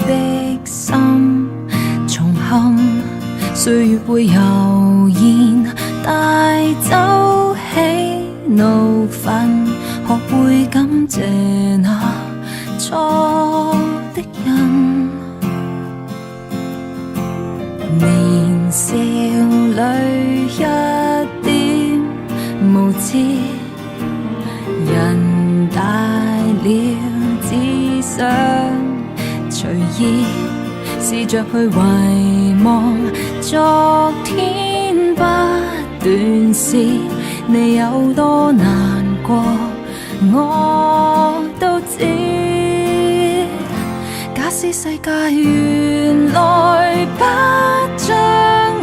的心重陷，歲月會悠然帶走喜怒憤，學會感謝那錯的人。年少裏一點無知，人大了只想隨意試着去遺忘昨天不斷是你有多難過，我都知。假使世界原來不像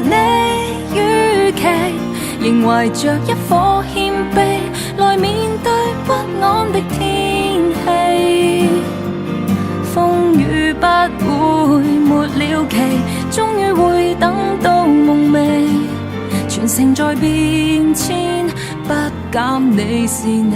你預期，仍懷着一顆謙卑來面對不安的天氣，風雨不會沒了期，終於會等到夢寐，全城在變遷，不減你是你。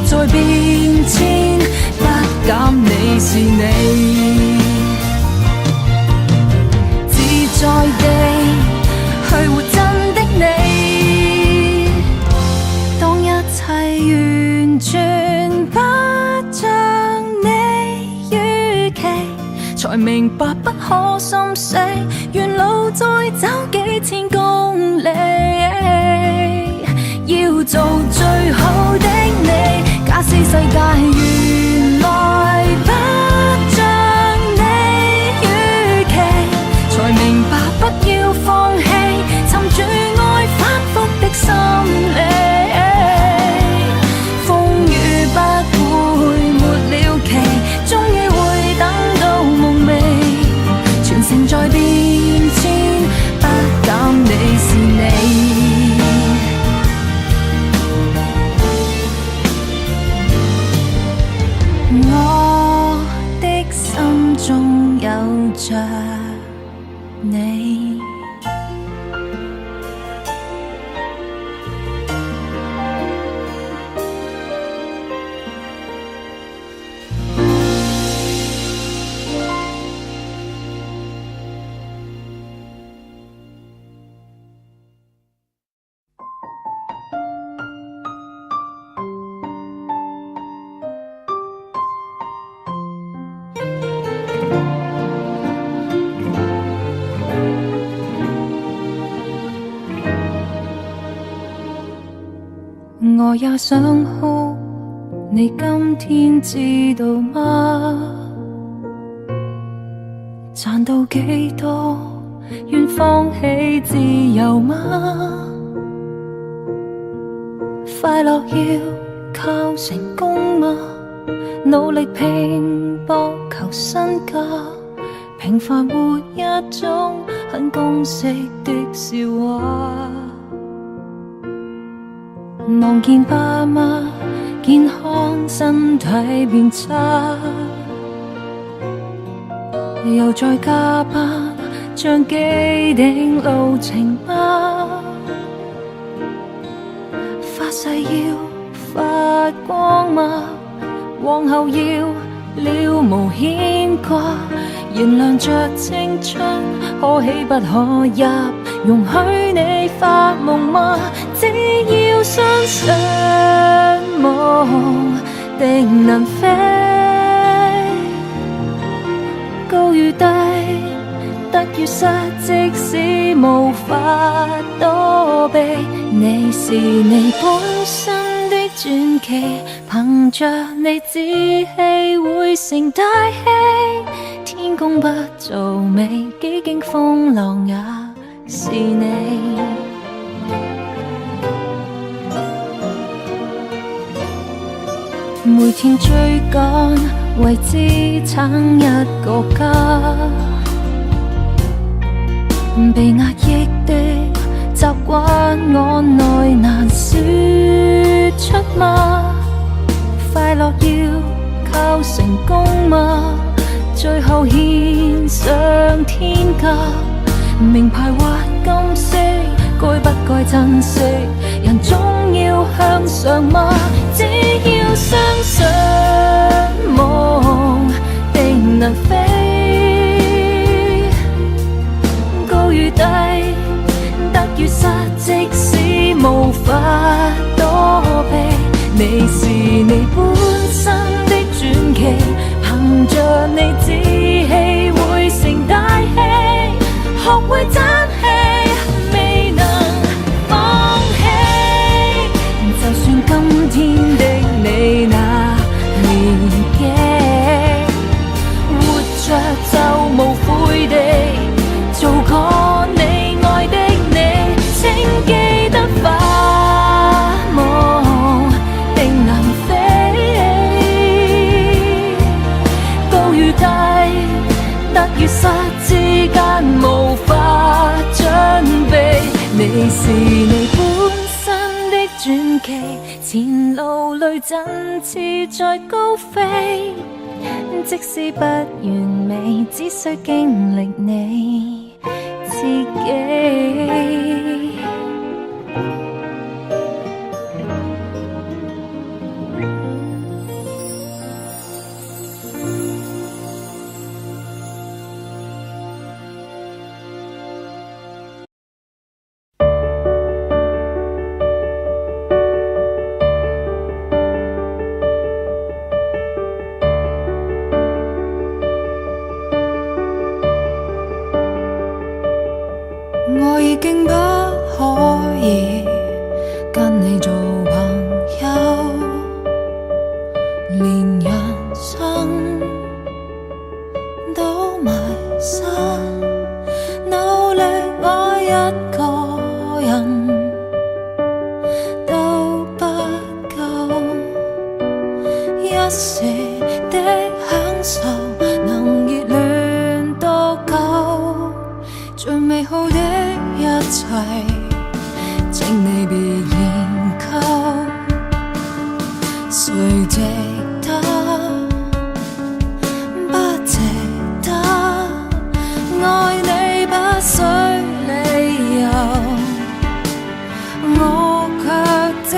在變遷，不減你是你，自在地去活真的你。當一切完全不像你預期，才明白不可心死，沿路再走幾千公里，要做最好的你。假使世界原來不像你預期，才明白不要放棄，尋住愛反覆的心理，風雨不會沒了期，終於會等到夢寐，全城在變遷，不減你是你。我的心中有着你。我也想哭，你今天知道嗎？賺到幾多，願放棄自由嗎？快樂要靠成功嗎？努力拼搏求身價，平凡活一種很公式的笑話。望見爸媽健康身體變差，又再加班像既定路程嗎？發誓要發光嗎？往後要了無牽掛，燃亮着青春，可喜不可入？容許你發夢嗎？只要相信夢定能飛，高與低，得與失，即使無法躲避，你是你本身的傳奇，憑着你志氣會成大器，天公不造美，幾經風浪也是你。每天追趕，為支撐一個家，被壓抑的習慣，我內難說出嗎？快樂要靠成功嗎？最後獻上天價，名牌或金色，該不該珍惜？人總要向上嗎？只要相信夢定能飛，高與低，得與失，即使無法躲避，你是你本身的傳奇，憑着你志氣會成大器，學會爭氣，未能放棄。就算今天的你那年紀，活着就無悔地做個你愛的你，請記得發夢定能飛，高與低，得與失之間無法準備，你是你本身的傳奇，前路裏振翅在高飛，即使不完美，只需經歷你自己。我已經不可以跟你做朋友，連人生都迷失，努力愛一個人都不夠，一時的享受能熱戀多久？最美好的一切，請你別研究，誰值得？不值得？愛你不需理由，我卻知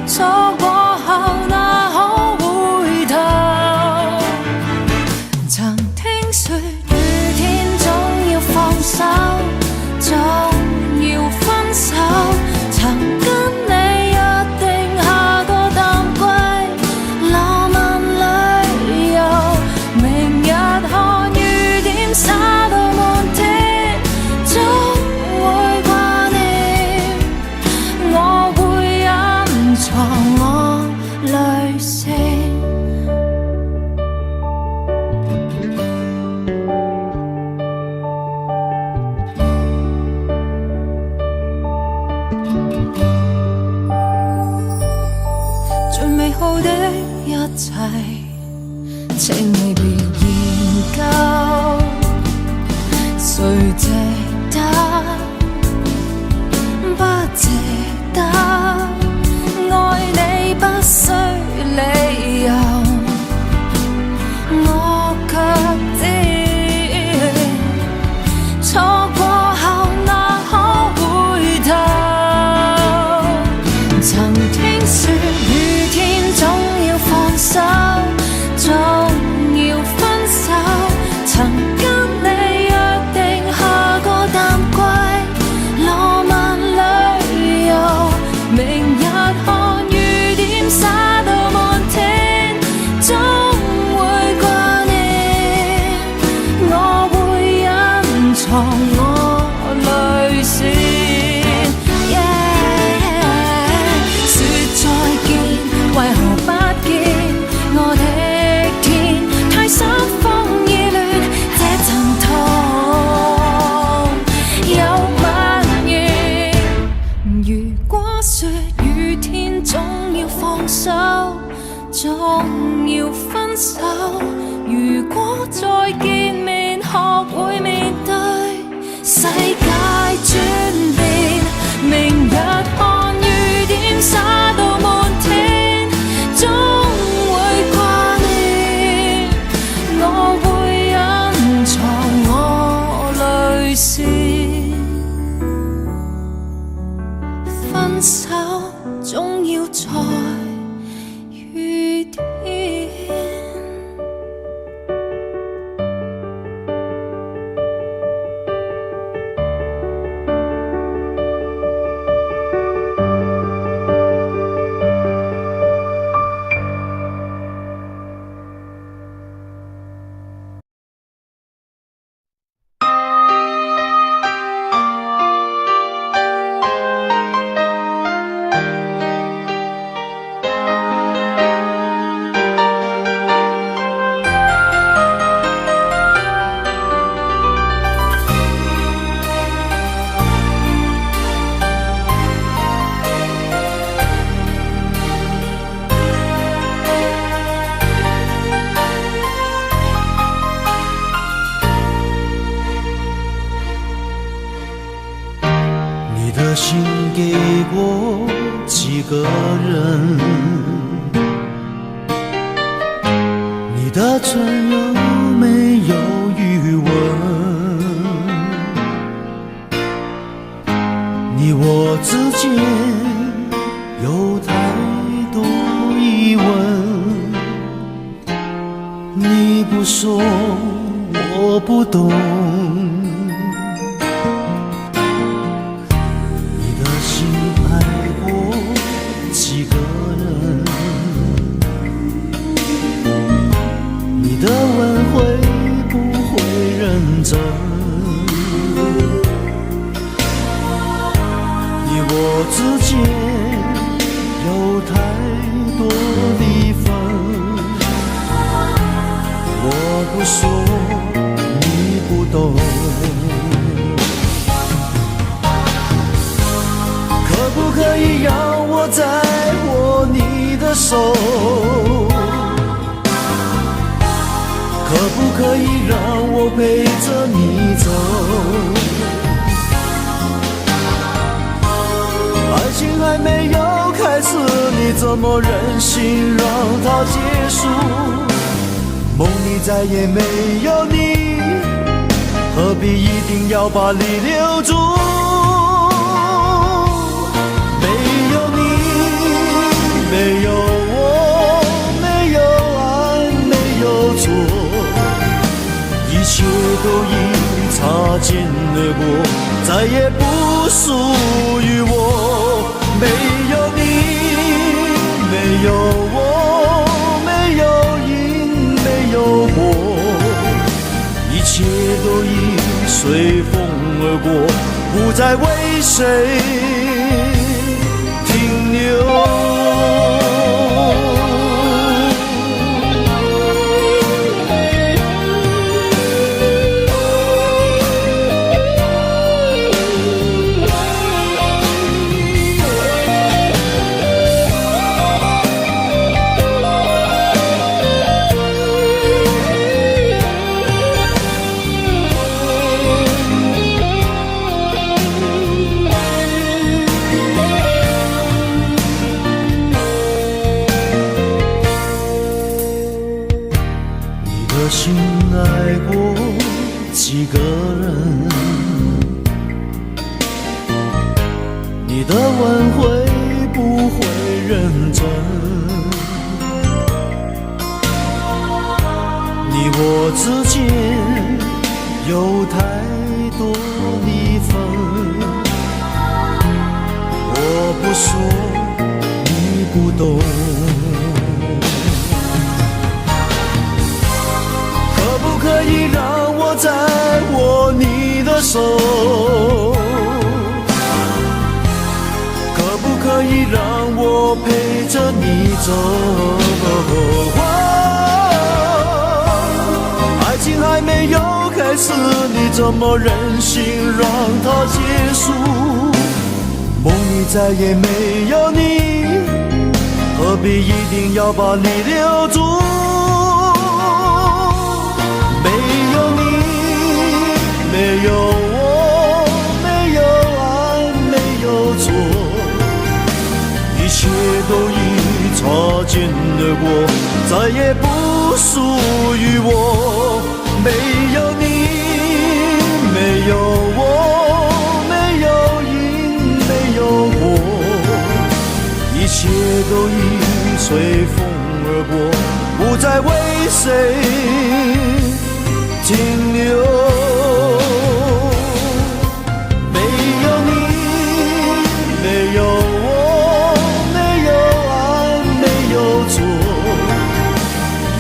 錯過後哪可回頭？曾聽說放手，總要分手。曾跟你約定下個淡季，浪漫旅遊。明日看雨點灑到滿天，總會掛念。我會隱藏我淚腺。美好的一切，請你別研究，誰值得？不值得？愛你不需理由，我卻知錯過後哪可回頭？如果说雨天总要放手，总要分手。如果再见面，学会面对世界转变。明日看雨點灑到滿天，總會掛念。我會隱藏我淚腺，分手總要在雨天。心给过几个人，你的唇有没有余温？你我之间有太多疑问，你不说我不懂。几个人，你的问会不会认真？你我之间有太多离分，我不说你不懂。可不可以让我再握你的手？可不可以让我陪着你走？爱情还没有开始，你怎么忍心让它结束？梦里再也没有你，何必一定要把你留住？没有我，没有爱，没有错，一切都已擦肩而过，再也不属于我。没有你，没有我，没有因，没有果，一切都已随风而过，不再为谁停留。心爱过几个人，你的问会不会认真？你我之间有太多离分，我不说你不懂。可以让我再握你的手，可不可以让我陪着你走？爱情还没有开始，你怎么忍心让它结束？梦里再也没有你，何必一定要把你留住？没有你，没有我，没有爱，没有错，一切都已擦肩而过，再也不属于我。没有你，没有我，没有因，没有果，一切都已随风而过，不再为谁停留。没有你，没有我，没有爱，没有错，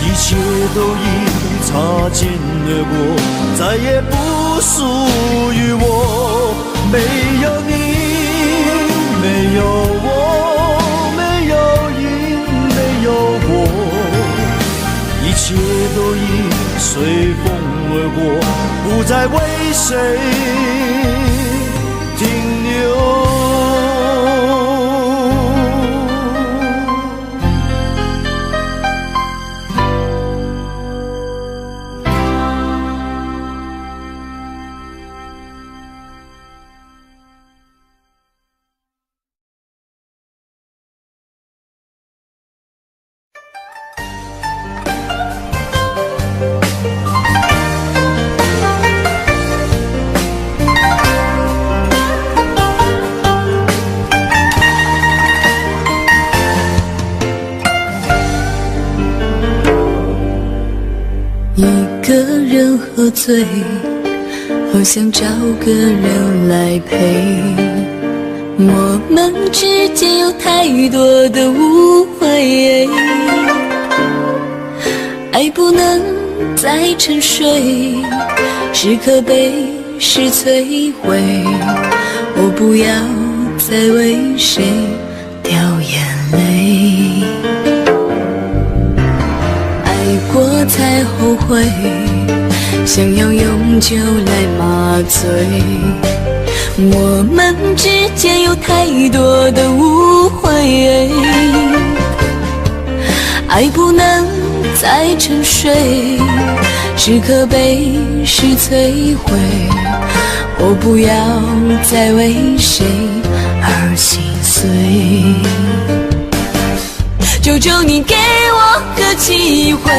一切都已擦肩而过，再也不属于我。没有你，没有我，没有因，没有果，一切都已随风而过，不再为谁停留。一个人喝醉，好想找个人来陪。我们之间有太多的误会，爱不能再沉睡，是可悲是摧毁。我不要再为谁掉眼泪，过才后悔，想要用酒来麻醉。我们之间有太多的误会，爱不能再沉睡，是可悲是摧毁。我不要再为谁而心碎，求求你给我个机会，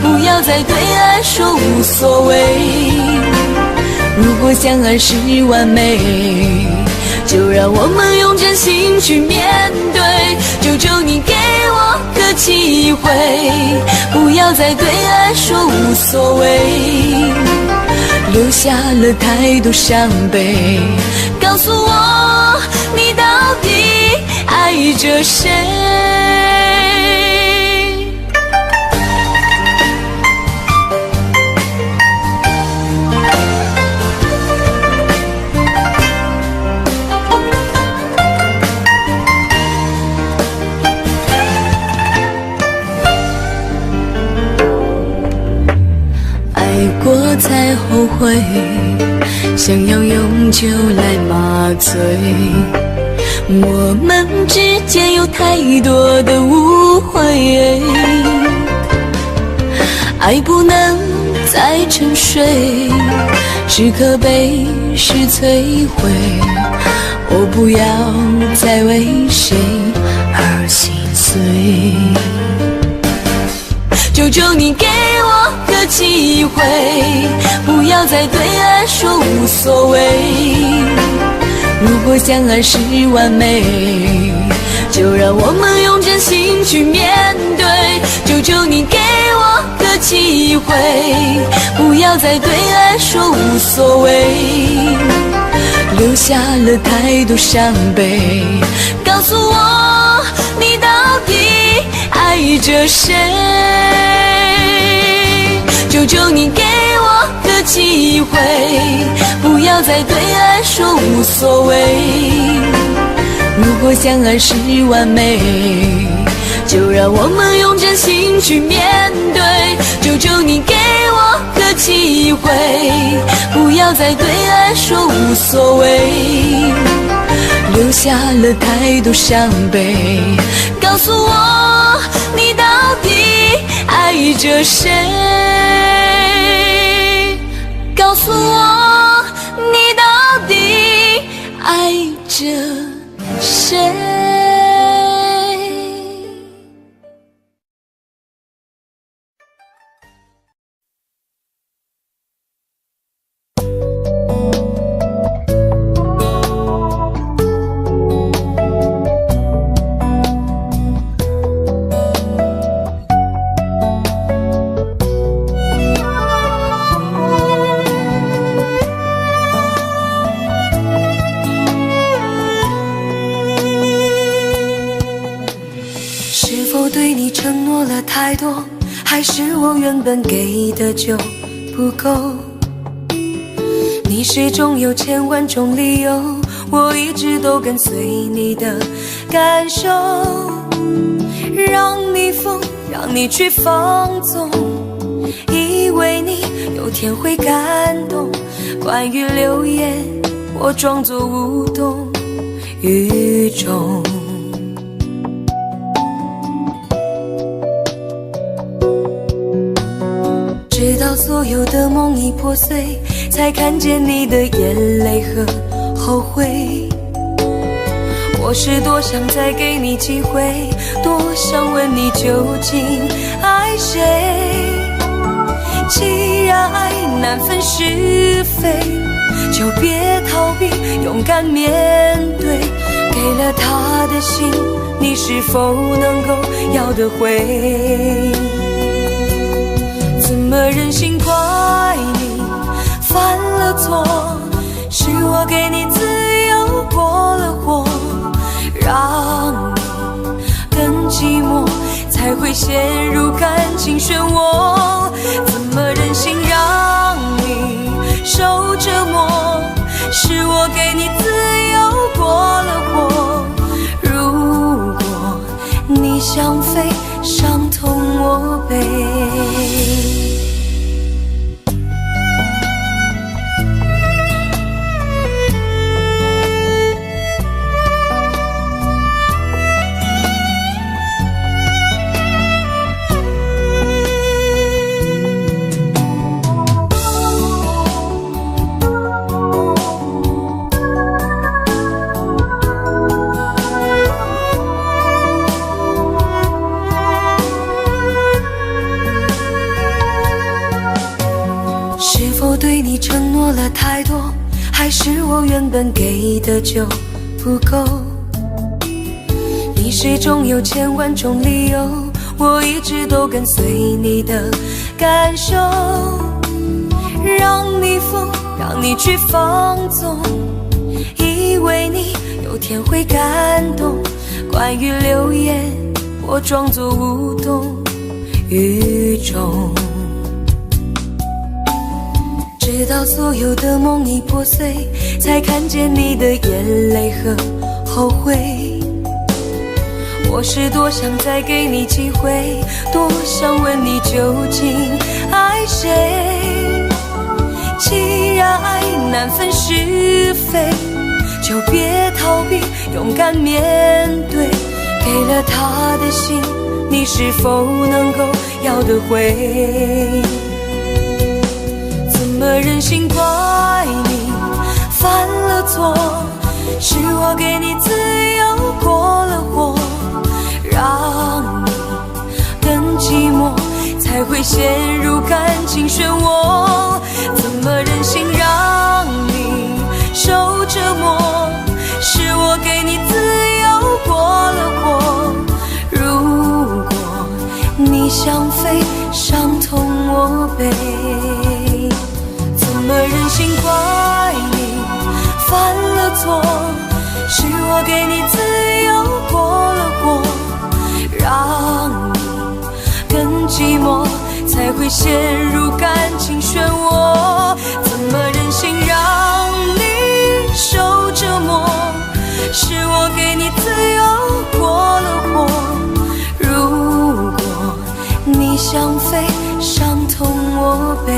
不要再对爱说无所谓。如果相爱是完美，就让我们用真心去面对。求求你给我个机会，不要再对爱说无所谓。留下了太多伤悲，告诉我你到底爱着谁？过才后悔，想要用酒来麻醉。我们之间有太多的误会，爱不能再沉睡，是可悲是摧毁。我不要再为谁而心碎，求求你给我个机会，不要再对爱说无所谓。如果相爱是完美，就让我们用真心去面对。求求你给我个机会，不要再对爱说无所谓。留下了太多伤悲，告诉我你到底爱着谁？求求你给我个机会，不要再对爱说无所谓。如果相爱是完美，就让我们用真心去面对。求求你给我个机会，不要再对爱说无所谓。留下了太多伤悲。告诉我，你到底爱着谁？告诉我，你到底爱着谁？承诺了太多，还是我原本给的就不够？你始终有千万种理由，我一直都跟随你的感受，让你疯，让你去放纵，以为你有天会感动。关于流言，我装作无动于衷。直到所有的梦已破碎，才看见你的眼泪和后悔。我是多想再给你机会，多想问你究竟爱谁。既然爱难分是非，就别逃避，勇敢面对。给了他的心，你是否能够要得回？怎么忍心怪你犯了错？是我给你自由过了火，让你更寂寞，才会陷入感情漩涡。怎么忍心让你受折磨？是我给你自由过了火。如果你想飞，伤痛我背。对你承诺了太多，还是我原本给的就不够？你始终有千万种理由，我一直都跟随你的感受，让你疯，让你去放纵，以为你有天会感动。关于流言，我装作无动于衷。直到所有的梦已破碎，才看见你的眼泪和后悔。我是多想再给你机会，多想问你究竟爱谁。既然爱难分是非，就别逃避，勇敢面对。给了他的心，你是否能够要得回？怎么忍心怪你犯了错？是我给你自由过了火，让你更寂寞，才会陷入感情漩涡。怎么忍心让你受折磨？是我给你自由过了火。如果你想飞，伤痛我背。怎么忍心怪你犯了错？是我给你自由过了火，让你更寂寞，才会陷入感情漩涡。怎么忍心让你受折磨？是我给你自由过了火。如果你想飞，伤痛我背。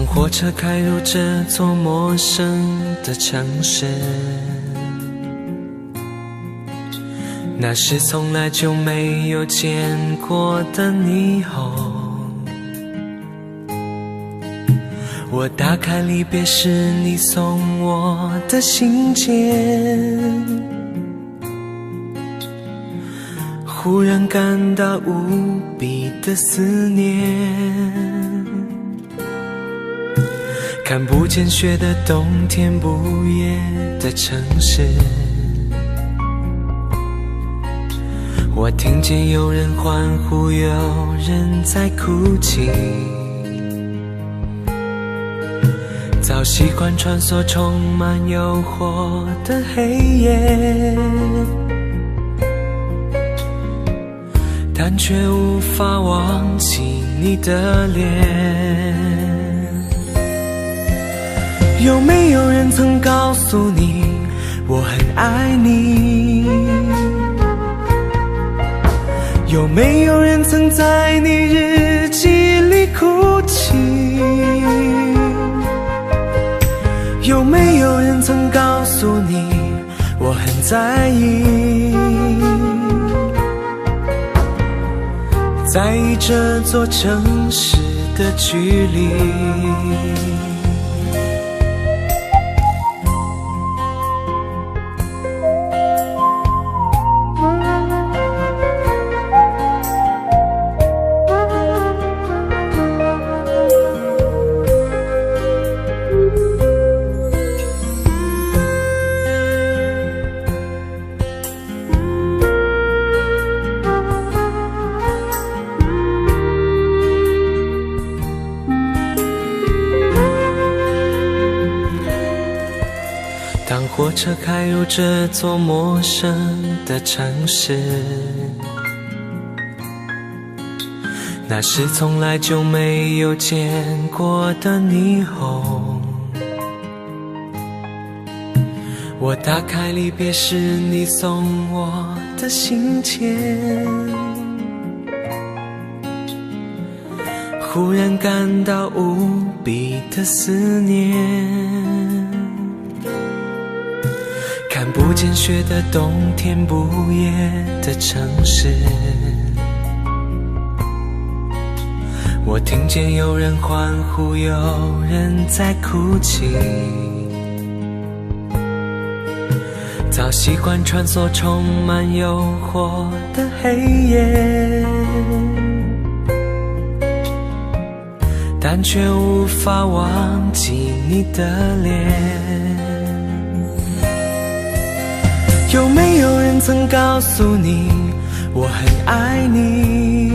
火车开入这座陌生的城市，那是从来就没有见过的霓虹。我打开离别时你送我的信件，忽然感到无比的思念。看不见雪的冬天，不夜的城市，我听见有人欢呼，有人在哭泣。早习惯穿梭充满诱惑的黑夜，但却无法忘记你的脸。有没有人曾告诉你我很爱你？有没有人曾在你日记里哭泣？有没有人曾告诉你我很在意？在意这座城市的距离。当火车开入这座陌生的城市，那是从来就没有见过的霓虹。我打开离别时你送我的信件，忽然感到无比的思念。看不见雪的冬天，不夜的城市，我听见有人欢呼，有人在哭泣。早习惯穿梭充满诱惑的黑夜，但却无法忘记你的脸。有没有人曾告诉你我很爱你？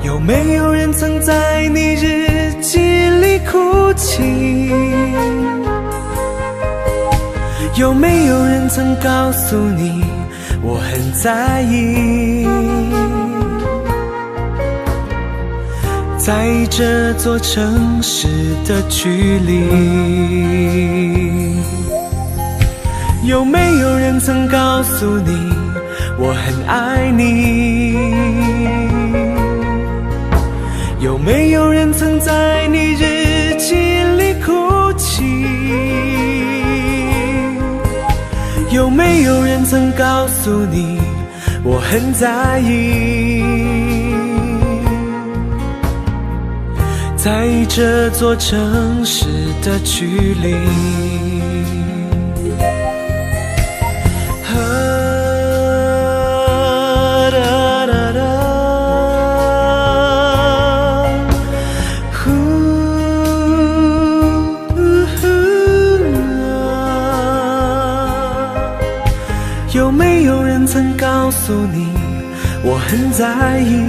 有没有人曾在你日记里哭泣？有没有人曾告诉你我很在意？在意这座城市的距离。有没有人曾告诉你我很爱你？有没有人曾在你日记里哭泣？有没有人曾告诉你我很在意？在意这座城市的距离。有没有人曾告诉你我很在意？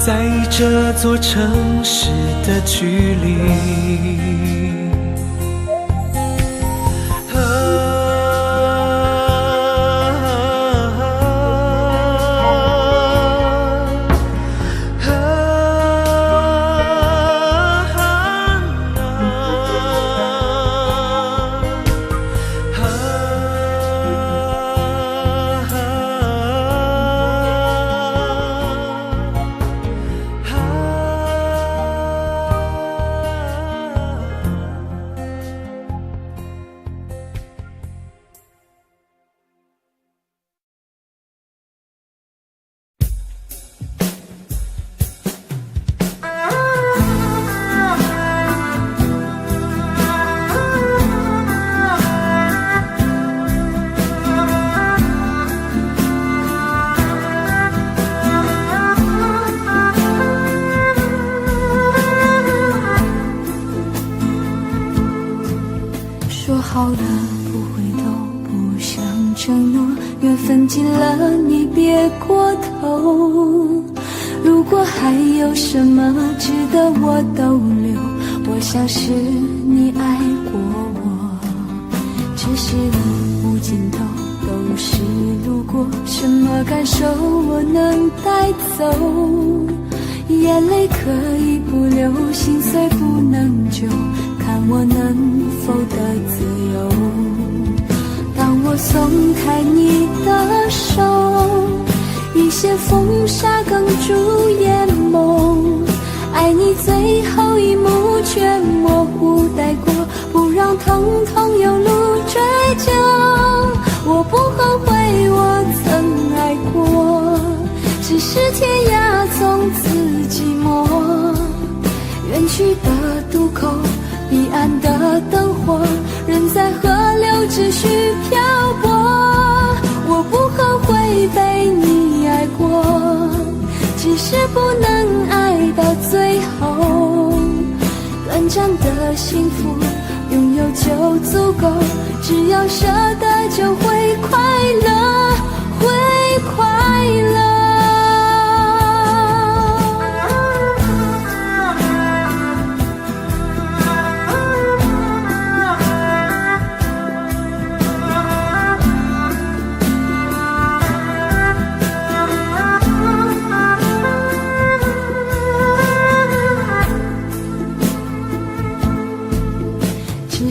在这座城市的距离。说好的不回头，不想承诺，缘分尽了你别过头。如果还有什么值得我逗留，我想是你爱过我。只是路无尽头，都是路过，什么感受我能带走？眼泪可以不流，心碎不能救，看我能否得自由。当我松开你的手，一些风沙哽住眼眸，爱你最后一幕却模糊带过，不让疼痛有路追究。我不后悔我曾爱过，只是天涯从此寂寞。远去的渡口，彼岸的灯火，人在河流只需漂泊。我不后悔被你爱过，只是不能爱到最后。短暂的幸福拥有就足够，只要舍得就会快乐，会快乐。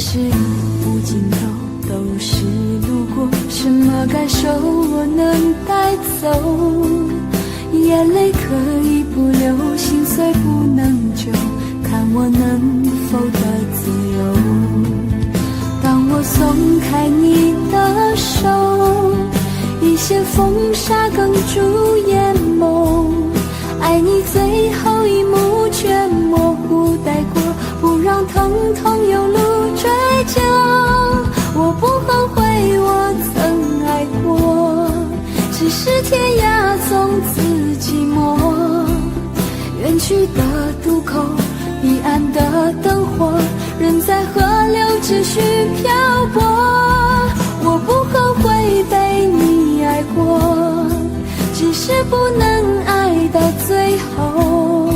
是路无尽头，都是路过，什么感受我能带走？眼泪可以不流，心碎不能救，看我能否得自由。当我松开你的手，一些风沙哽住眼眸，爱你最后一幕却模糊带过，不让疼痛有路追究。我不后悔我曾爱过，只是天涯从此寂寞。远去的渡口，彼岸的灯火，人在河流只需漂泊。我不后悔被你爱过，只是不能爱到最后。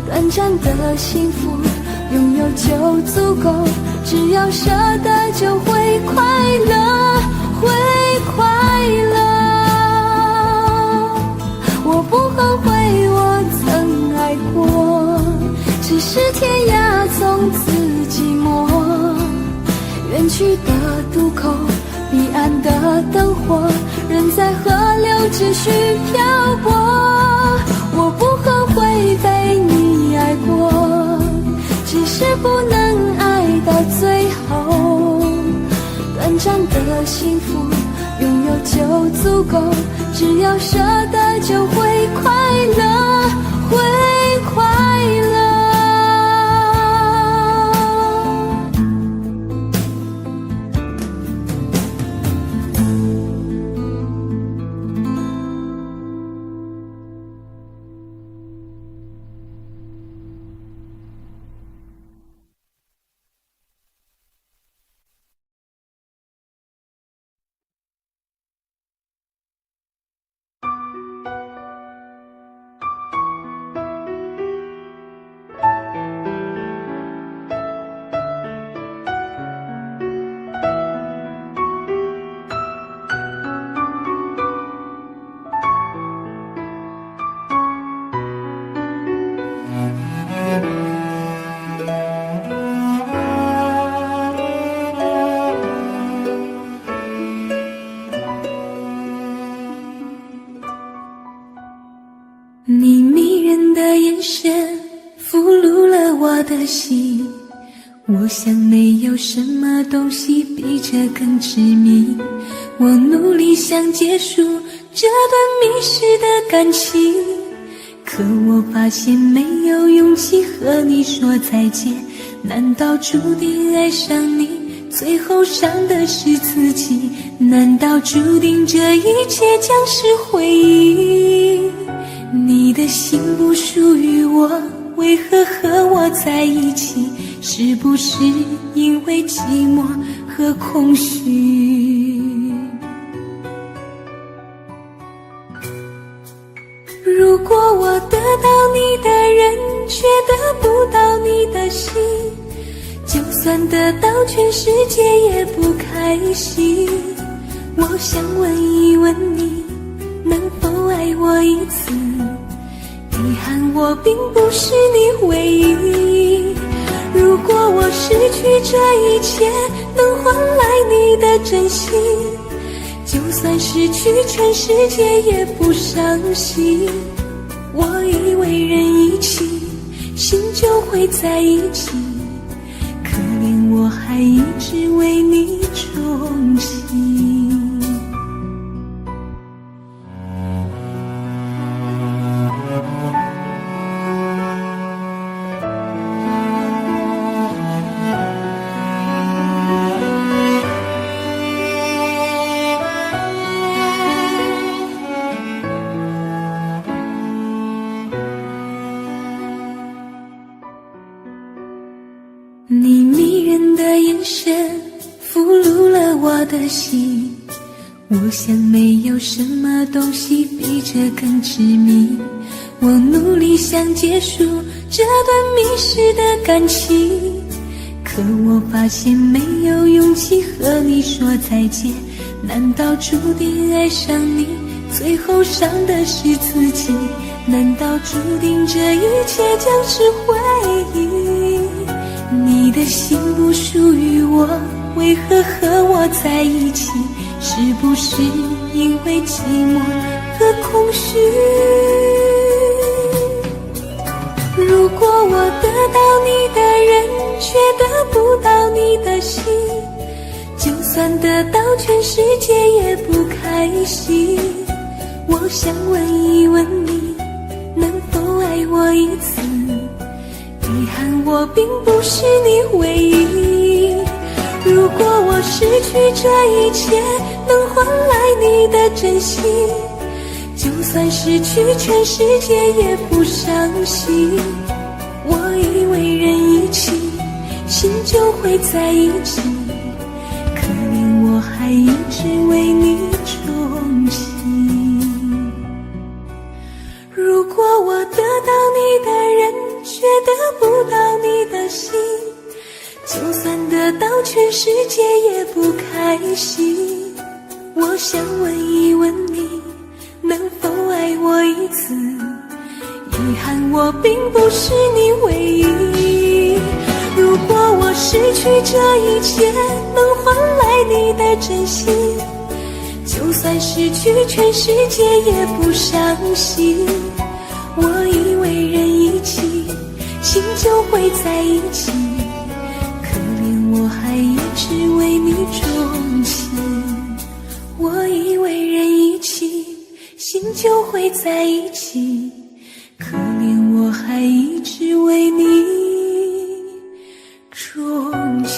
短暂的幸福拥有就足够，只要舍得就会快乐，会快乐。我不后悔我曾爱过，只是天涯从此寂寞。远去的渡口，彼岸的灯火，人在河流只需漂泊。我不后悔被你爱过，只是不能爱到最后。短暂的幸福拥有就足够，只要舍得就会快乐，会快乐。我的心，我想没有什么东西比这更致命。我努力想结束这段迷失的感情，可我发现没有勇气和你说再见。难道注定爱上你，最后伤的是自己？难道注定这一切将是回忆？你的心不属于我，为何和我在一起？是不是因为寂寞和空虚？如果我得到你的人，却得不到你的心，就算得到全世界也不开心。我想问一问你，能否爱我一次？遗憾我并不是你唯一。如果我失去这一切，能换来你的真心，就算失去全世界也不伤心。我以为人一起，心就会在一起，可怜我还一直为你憧憬。你迷人的眼神俘虏了我的心，我想没有什么东西比这更致命。我努力想结束这段迷失的感情，可我发现没有勇气和你说再见。难道注定爱上你，最后伤的是自己？难道注定这一切将是回忆？你的心不属于我，为何和我在一起？是不是因为寂寞和空虚？如果我得到你的人，却得不到你的心，就算得到全世界也不开心。我想问一问你，能否爱我一次？遗憾我并不是你唯一。如果我失去这一切，能换来你的真心，就算失去全世界也不伤心。我以为人一起，心就会在一起，可怜我还一直为你憧憬。如果我得到你的人，却得不到你的心，就算得到全世界也不开心。我想问一问你，能否爱我一次？遗憾我并不是你唯一。如果我失去这一切，能换来你的真心，就算失去全世界也不伤心。我以为人一起，心就会在一起，可怜我还一直为你钟情。我以为人一起，心就会在一起，可怜我还一直为你钟情。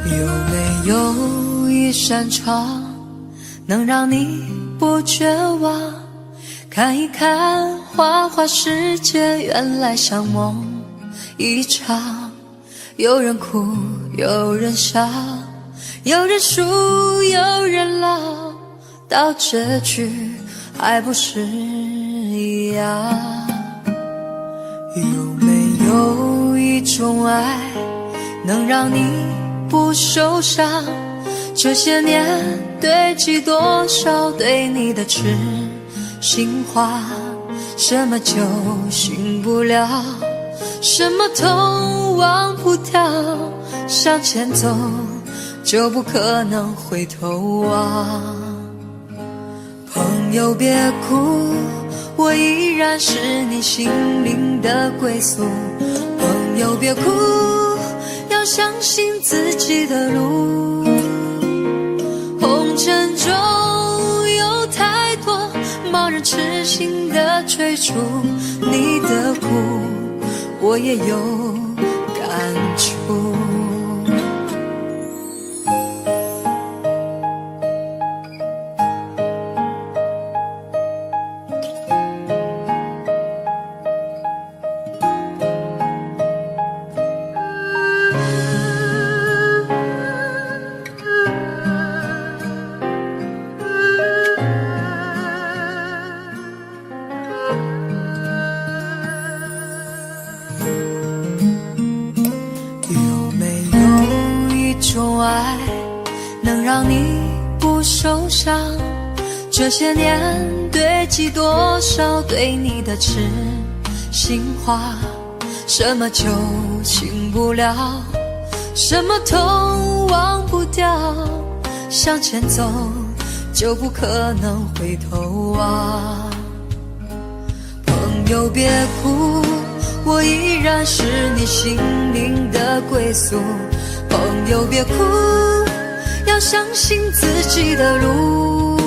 有没有一扇窗，能让你不绝望。看一看花花世界，原来像梦一场。有人哭，有人笑，有人输，有人老，到结局还不是一样。有没有一种爱能让你不受伤？这些年堆积多少对你的痴心话，什么酒醒不了，什么痛忘不掉，向前走就不可能回头望。朋友别哭，我依然是你心灵的归宿。朋友别哭，要相信自己的路。红尘中有太多盲人痴心的追逐，你的苦我也有感触。让你不受伤，这些年堆积多少对你的痴心话，什么酒醒不了，什么痛忘不掉，向前走就不可能回头望。朋友别哭，我依然是你心灵的归宿。朋友别哭，要相信自己的路。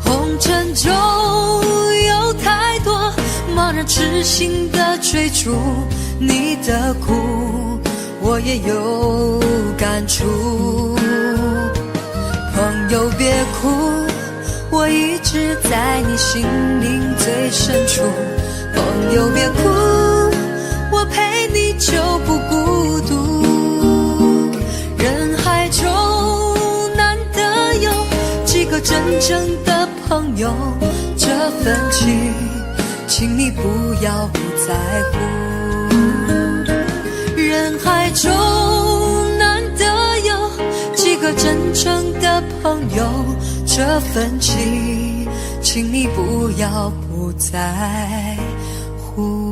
红尘中有太多盲人痴心的追逐，你的苦我也有感触。朋友别哭，我一直在你心灵最深处。朋友别哭，我陪你就不孤独。人海中难得有几个真正的朋友，这份情请你不要不在乎。人海中难得有几个真正的朋友，这份情请你不要不在乎。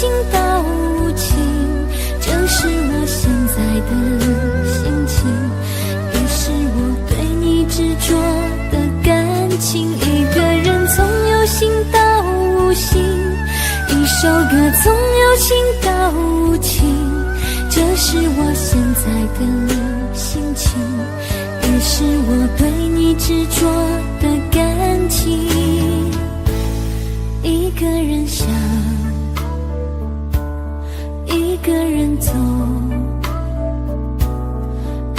心到无情，这是我现在的心情，也是我对你执着的感情。一个人从有心到无心，一首歌从有情到无情，这是我现在的心情，也是我对你执着的感情。一个人想，一个人走，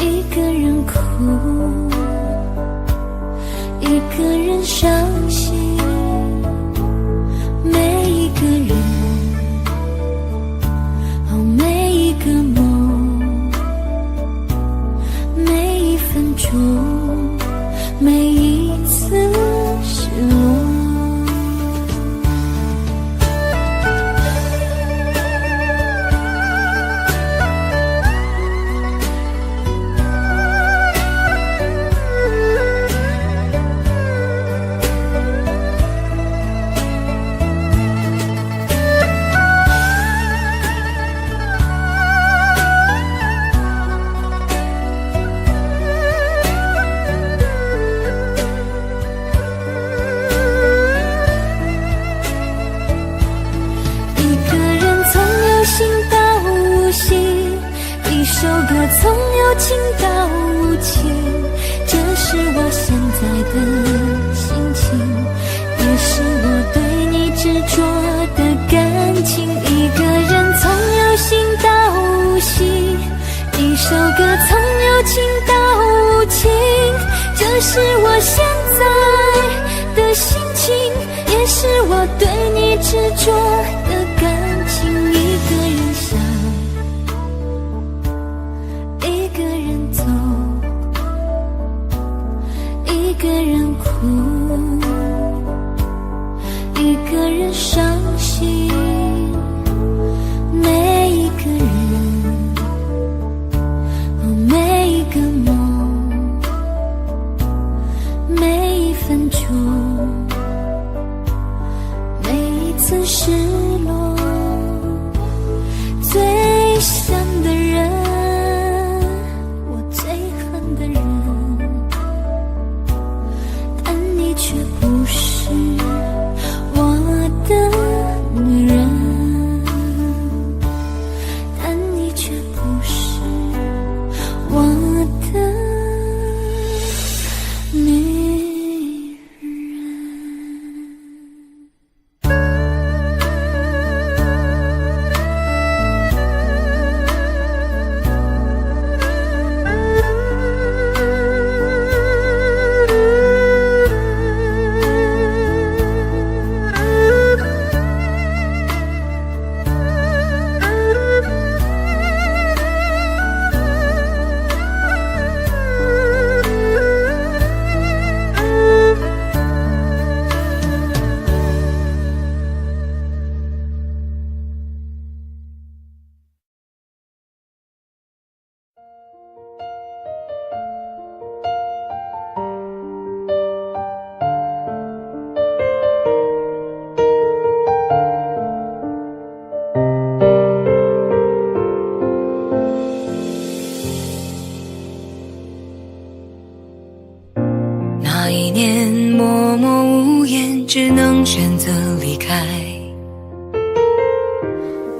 一个人哭，一个人伤心。每一个人，每一个梦，每一分钟，每一次失落。一首歌从有情到无情，这是我现在的心情，也是我对你执着的感情。一个人从有心到无心，一首歌从有情到无情，这是我现在的心情，也是我对你执着的感情。一个人想，一个人走，一个人哭，一个人伤心。每一个人，每一个梦，每一分钟，每一次失落。最想的人，我最恨的人，但你却不是我的女人，但你却不是我的女人。那一年默默无言，只能选择离开。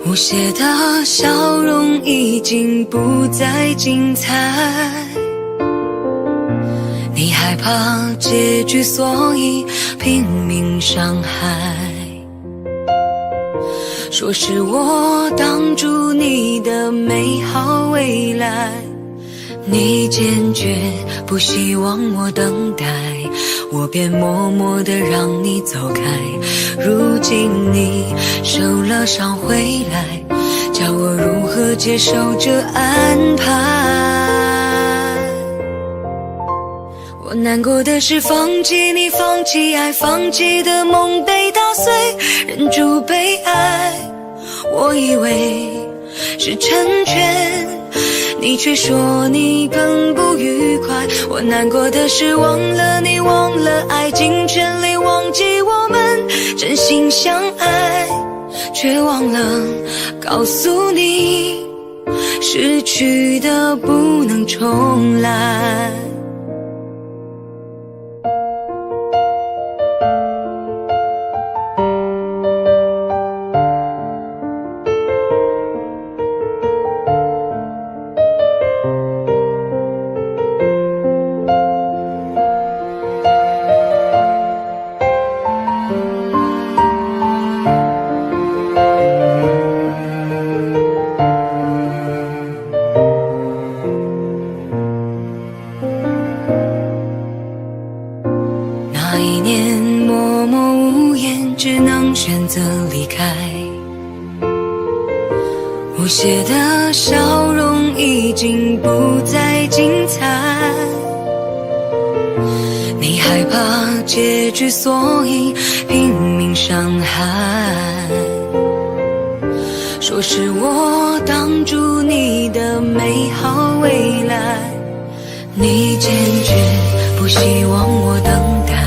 无邪的笑容已经不再精彩，你害怕结局，所以拼命伤害。说是我挡住你的美好未来，你坚决不希望我等待，我便默默地让你走开。如今你受了伤回来，叫我如何接受这安排？我难过的是放弃你，放弃爱，放弃的梦被打碎，忍住被爱，我以为是成全，你却说你更不愉快。我难过的是忘了你，忘了爱，尽全力忘记我们真心相爱，却忘了告诉你，失去的不能重来。那一年默默无言，只能选择离开。我写的笑容已经不再精彩，你害怕结局，所以拼命伤害。说是我挡住你的美好未来，你坚决不希望我等待，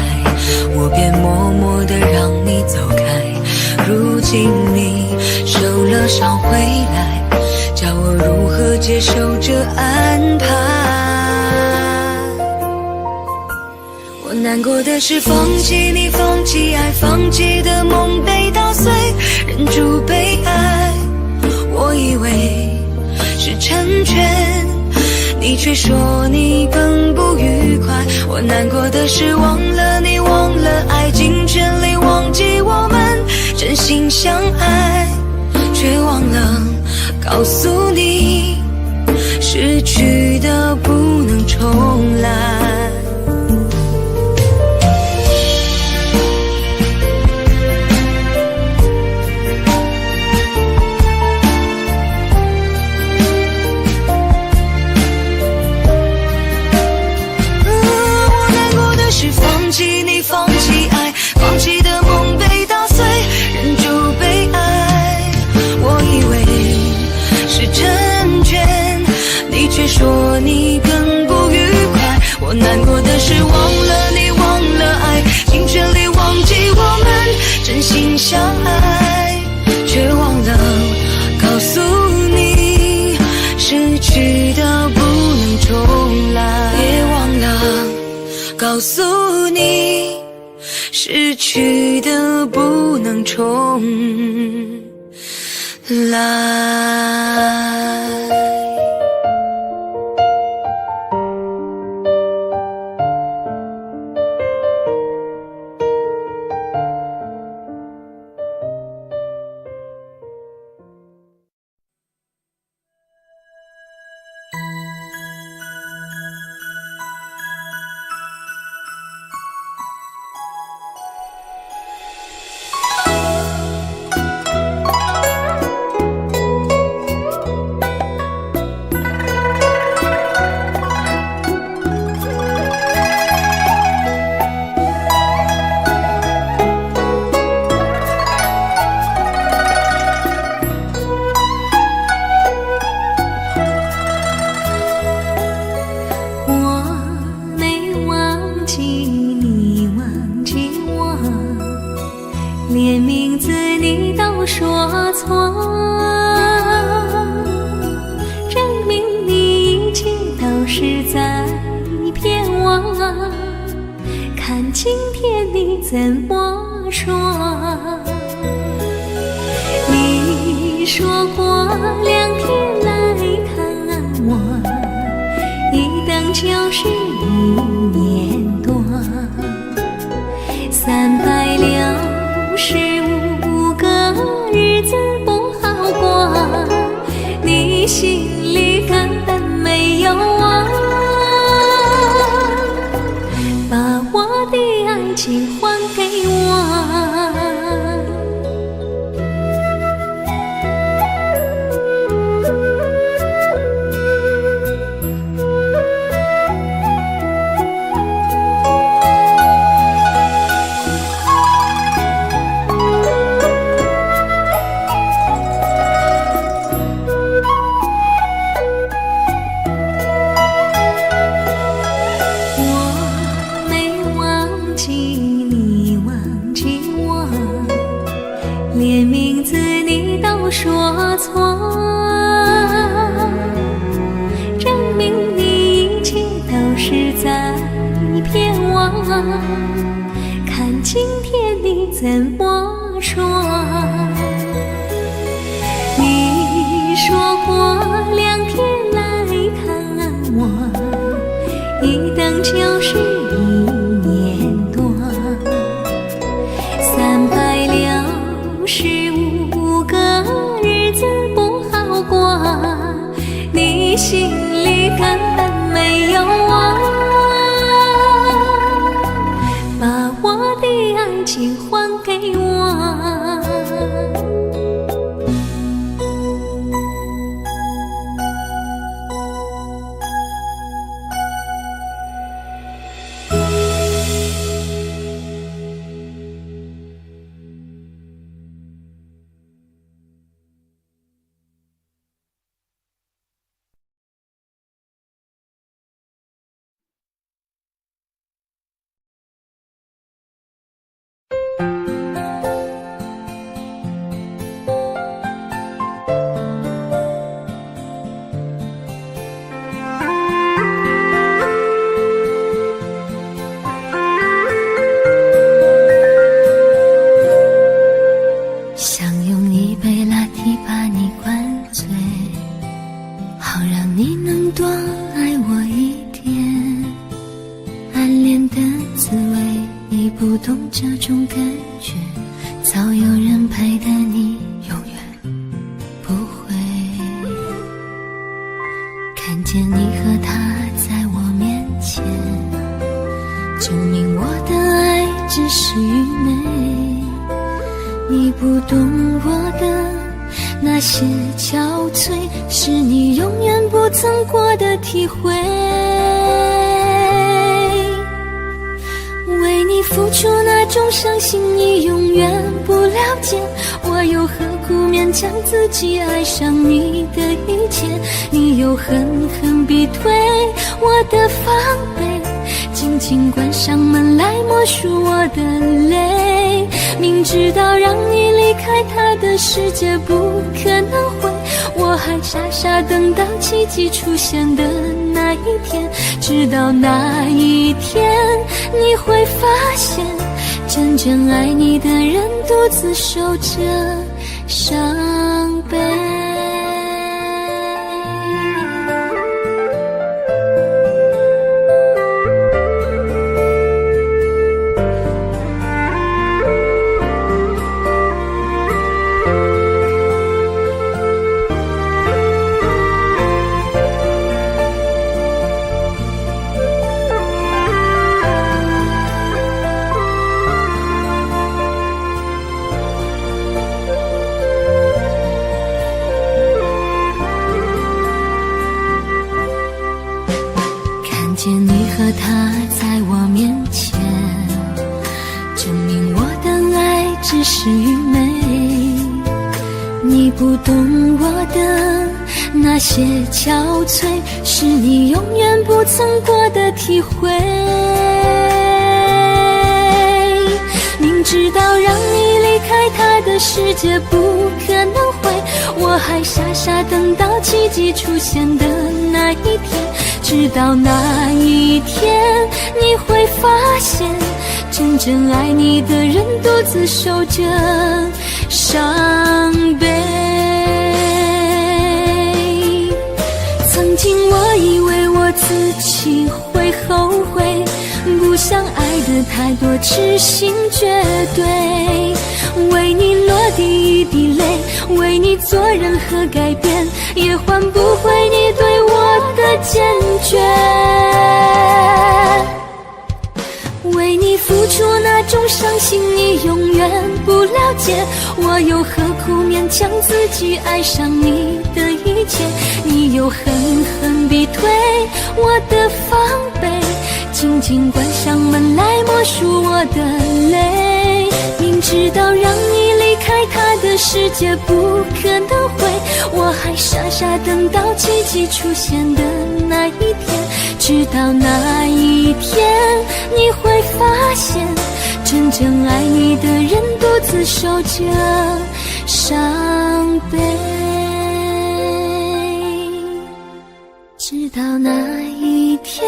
我便默默地让你走开。如今你受了伤回来，叫我如何接受这安排？我难过的是放弃你，放弃爱，放弃的梦被打碎，忍住悲哀。我以为是成全，你却说你更不愉快。我难过的是忘了你，忘了爱，尽全力忘记我们真心相爱，却忘了告诉你，失去的不能重来。放弃你，放弃爱，放弃的梦被打碎，忍住悲哀。我以为是成全，你却说你更不愉快。我难过的是忘了你，忘了爱，尽全力忘记我们真心相爱，却忘了告诉你，失去的不能重来。别忘了告诉你，失去的不能重来。连名字你都说错，证明你一切都是在骗我。看今天你怎么说？你说过2天来看我，一等就是1年多，365个日子不好过，你心里根本没有我，把我的爱情还给我。是在偏忘，看今天你怎么说。你说过2天来看我，一等就是1年多，365个日子不好过，你心里根本没有我，把我的爱情还给我。想用一杯拿铁把你灌醉，好让你能多爱我一点。暗恋的滋味，你不懂这种感觉，早有人陪的你永远不会。看见你和他在我面前，证明我的爱只是愚昧。你不懂我的那些憔悴，是你永远不曾过的体会。为你付出那种伤心，你永远不了解，我又何苦勉强自己爱上你的一切？你又狠狠逼退我的防备，紧紧关上门来默数我的泪。明知道让你离开他的世界不可能会，我还傻傻等到奇迹出现的那一天。直到那一天，你会发现，真正爱你的人独自受着伤悲。见你和他在我面前，证明我的爱只是愚昧。你不懂我的那些憔悴，是你永远不曾过的体会。明知道让你离开他的世界不可能会，我还傻傻等到奇迹出现的那一天。直到那一天，你会发现，真正爱你的人独自受着伤悲。曾经我以为我自己会后悔，不想爱的太多，痴心绝对。为你落第一滴泪，为你做任何改变，也换不回你对我的坚决。为你付出那种伤心，你永远不了解，我又何苦勉强自己爱上你的一切？你又狠狠逼退我的防备，紧紧关上门来默数我的泪。明知道让你离开他的世界不可能会，我还傻傻等到奇迹出现的那一天。直到那一天，你会发现，真正爱你的人独自受着伤悲。直到那一天，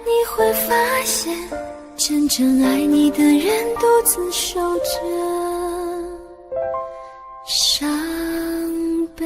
你会发现，真正爱你的人独自守着伤悲。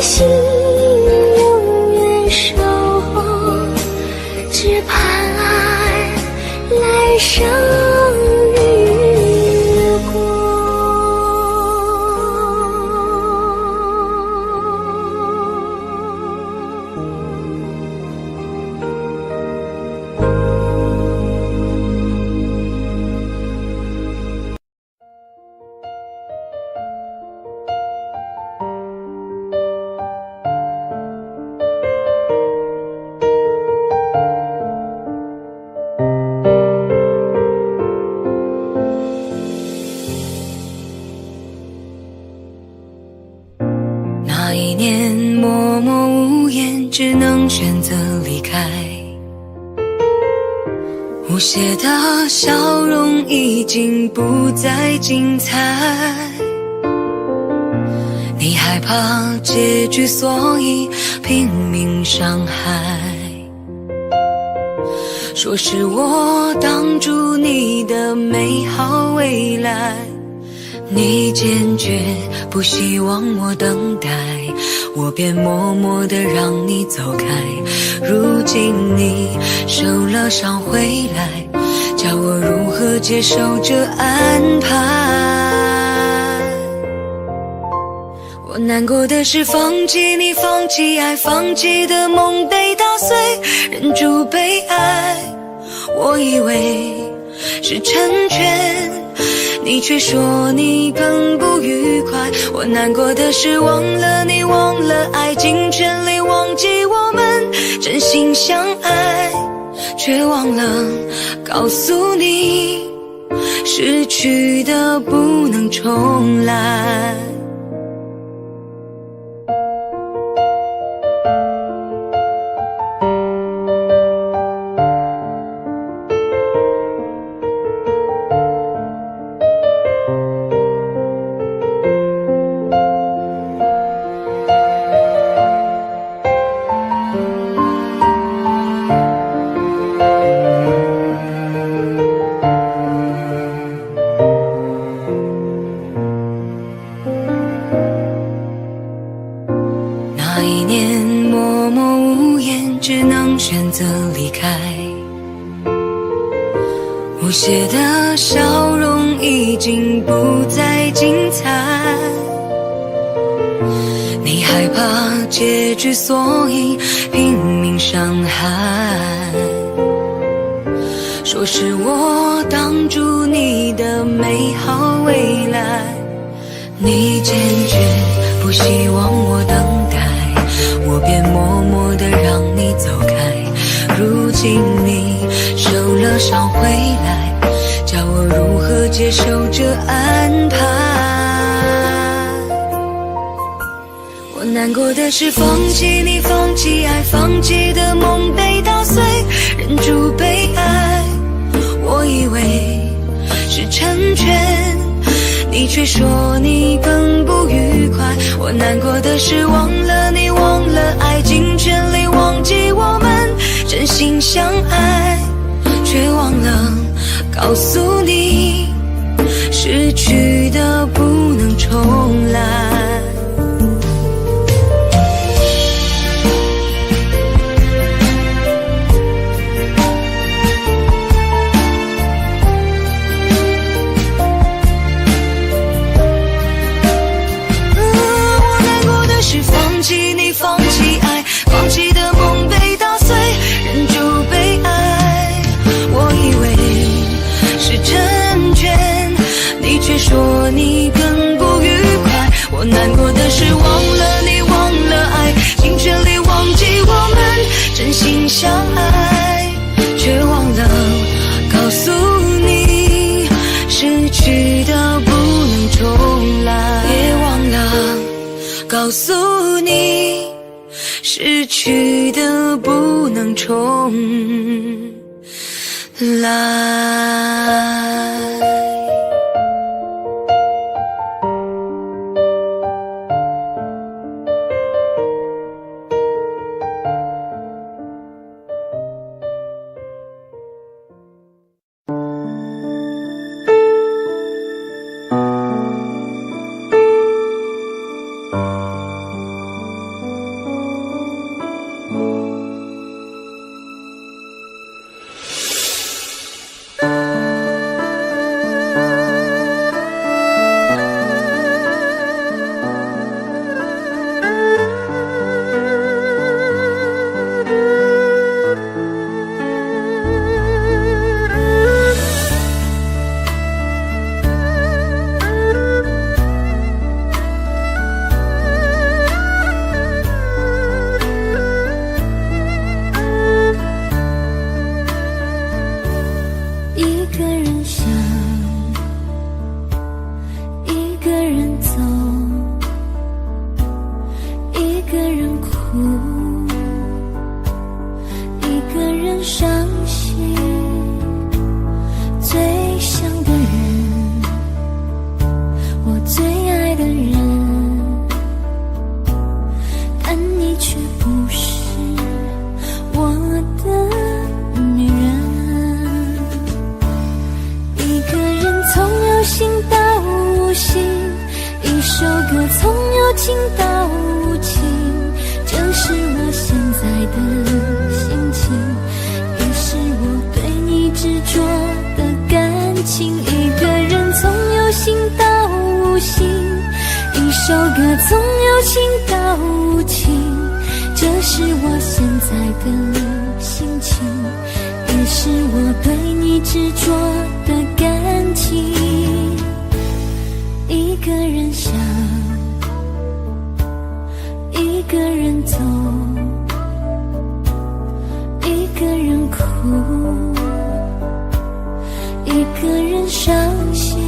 心永无言，只能选择离开。无邪的笑容已经不再精彩，你害怕结局，所以拼命伤害。说是我挡住你的美好未来，你坚决不希望我等待，我便默默地让你走开。如今你受了伤回来，叫我如何接受这安排？我难过的是放弃你，放弃爱，放弃的梦被打碎，忍住被爱，我以为是成全，你却说你更不愉快。我难过的是忘了你，忘了爱，尽全力忘记我们真心相爱，却忘了告诉你，失去的不能重来。选择离开，无邪的笑容已经不再精彩，你害怕结局，所以拼命伤害。说是我挡住你的美好未来，你坚决不希望我等待，我便默默地让你走开。如今你受了伤回来，叫我如何接受这安排？我难过的是放弃你，放弃爱，放弃的梦被打碎，忍住被爱，我以为是成全，你却说你更不愉快。我难过的是忘了你，忘了爱，尽全力忘记我们真心相爱，却忘了告诉你，失去的不能重来。放弃你，放弃爱，放弃的梦被打碎，忍住被爱，我以为是成全，你却说你更不愉快。我难过的是忘了你，忘了爱，尽全力忘记我们真心相爱，却忘了告诉你，失去的不能重来，也忘了告诉你，失去的不能重来。心到无情，这是我现在的心情，也是我对你执着的感情。一个人从有心到无心，一首歌从有情到无情，这是我现在的心情，也是我对你执着的感情。一个人想，一个人走，一个人哭，一个人伤心。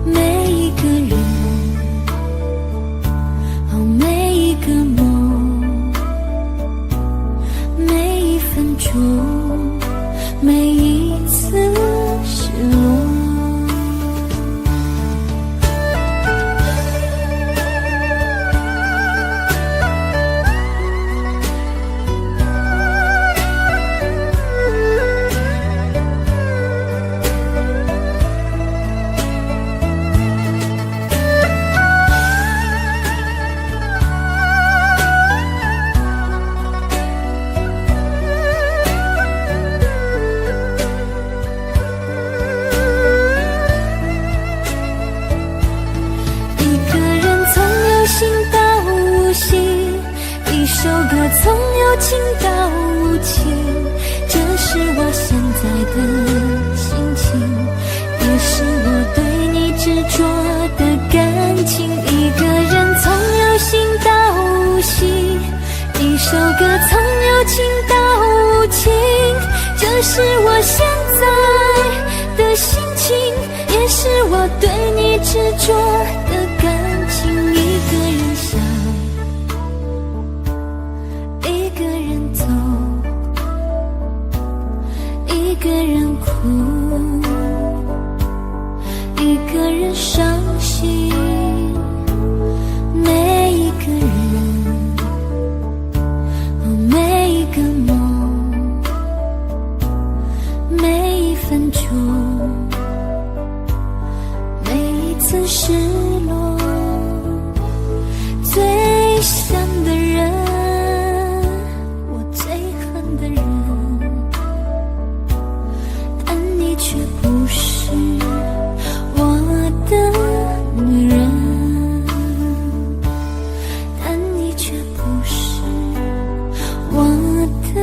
每一个人，每一个梦，每一分钟，每一次失落。首歌从有情到无情，这是我现在的心情，也是我对你执着的感情。一个人从有心到无心，一首歌从有情到无情，这是我现在的心情，也是我对你执着的感情。一个人想，一个人走，一个人哭，一个人伤心。每一个人，每一个梦，每一分钟，每一次失落，最想的人，我最恨的人，但你却不是我的女人，但你却不是我的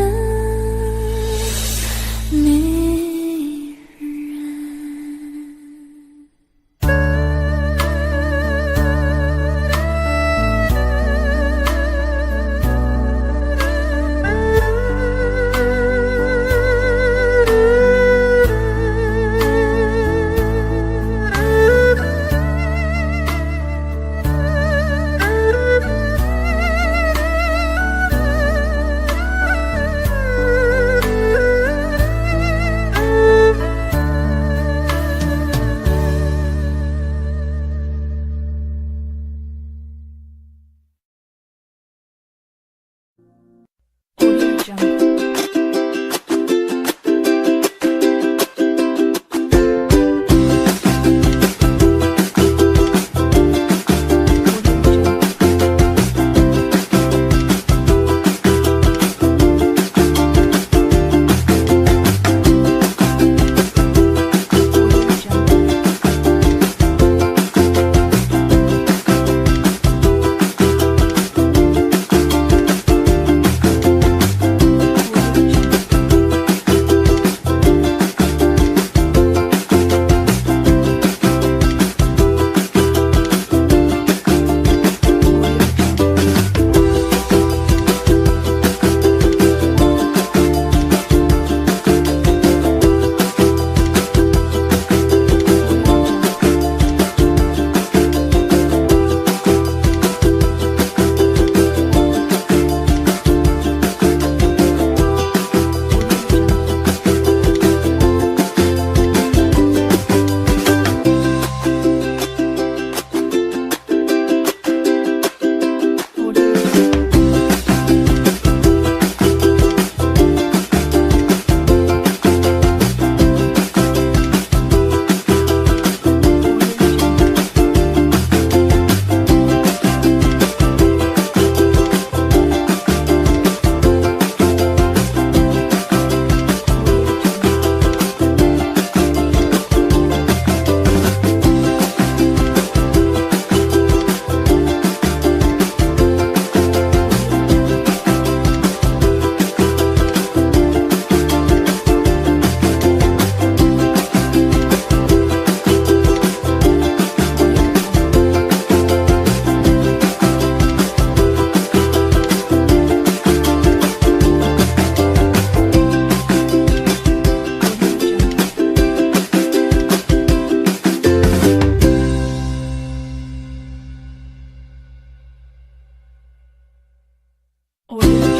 女人。我